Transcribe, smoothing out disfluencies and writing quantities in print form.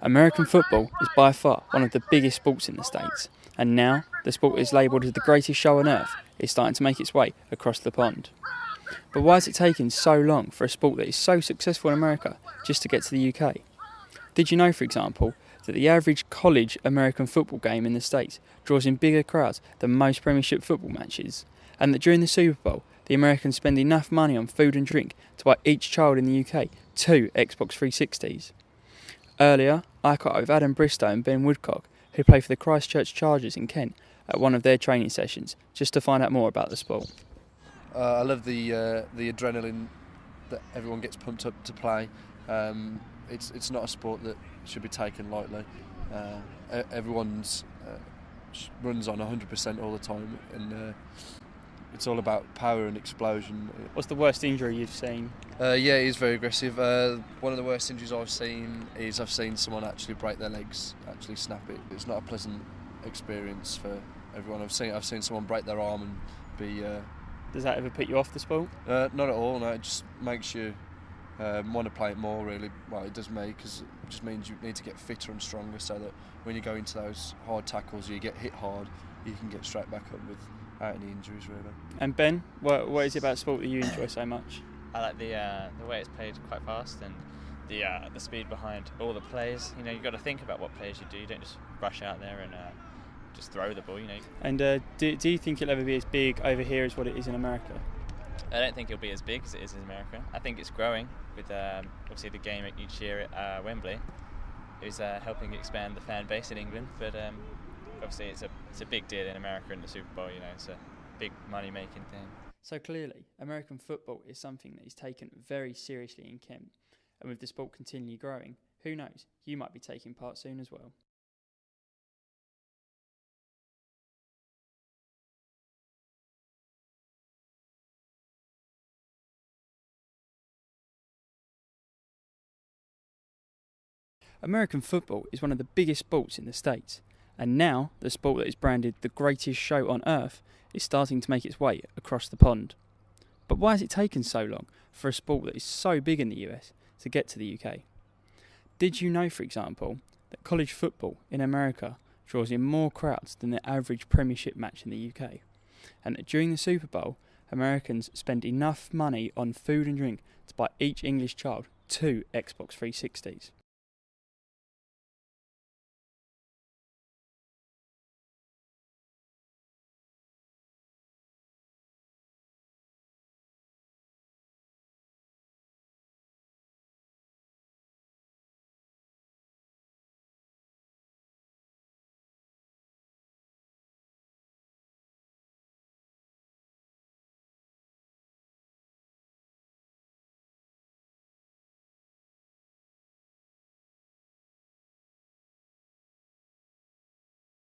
American football is by far one of the biggest sports in the States, and now the sport is labelled as the greatest show on earth is starting to make its way across the pond. But why has it taken so long for a sport that is so successful in America just to get to the UK? Did you know, for example, that the average college American football game in the States draws in bigger crowds than most Premiership football matches, and that during the Super Bowl, the Americans spend enough money on food and drink to buy each child in the UK 2 Xbox 360s? Earlier, I caught up with Adam Bristow and Ben Woodcock, who play for the Christchurch Chargers in Kent, at one of their training sessions, just to find out more about the sport. I love the adrenaline that everyone gets pumped up to play. It's not a sport that should be taken lightly. Everyone's runs on 100% all the time, and it's all about power and explosion. What's the worst injury you've seen? Yeah, he's very aggressive. One of the worst injuries I've seen is I've seen someone actually break their legs, actually snap it. It's not a pleasant experience for everyone. I've seen someone break their arm and be. Does that ever put you off the sport? Not at all. No, it just makes you want to play it more. Really, well, it does me, because it just means you need to get fitter and stronger, so that when you go into those hard tackles, you get hit hard, you can get straight back up without any injuries, really. And Ben, what is it about sport that you enjoy so much? I like the way it's played quite fast, and the speed behind all the plays. You know, you've got to think about what plays you do. You don't just rush out there and just throw the ball. You know. And do you think it'll ever be as big over here as what it is in America? I don't think it'll be as big as it is in America. I think it's growing with obviously the game each year at Wembley is helping expand the fan base in England. But obviously it's a big deal in America in the Super Bowl. You know, it's a big money-making thing. So clearly, American football is something that is taken very seriously in Kent, and with the sport continually growing, who knows, you might be taking part soon as well. American football is one of the biggest sports in the States, and now the sport that is branded the greatest show on earth is starting to make its way across the pond. But why has it taken so long for a sport that is so big in the US to get to the UK? Did you know, for example, that college football in America draws in more crowds than the average Premiership match in the UK? And that during the Super Bowl, Americans spend enough money on food and drink to buy each English child 2 Xbox 360s?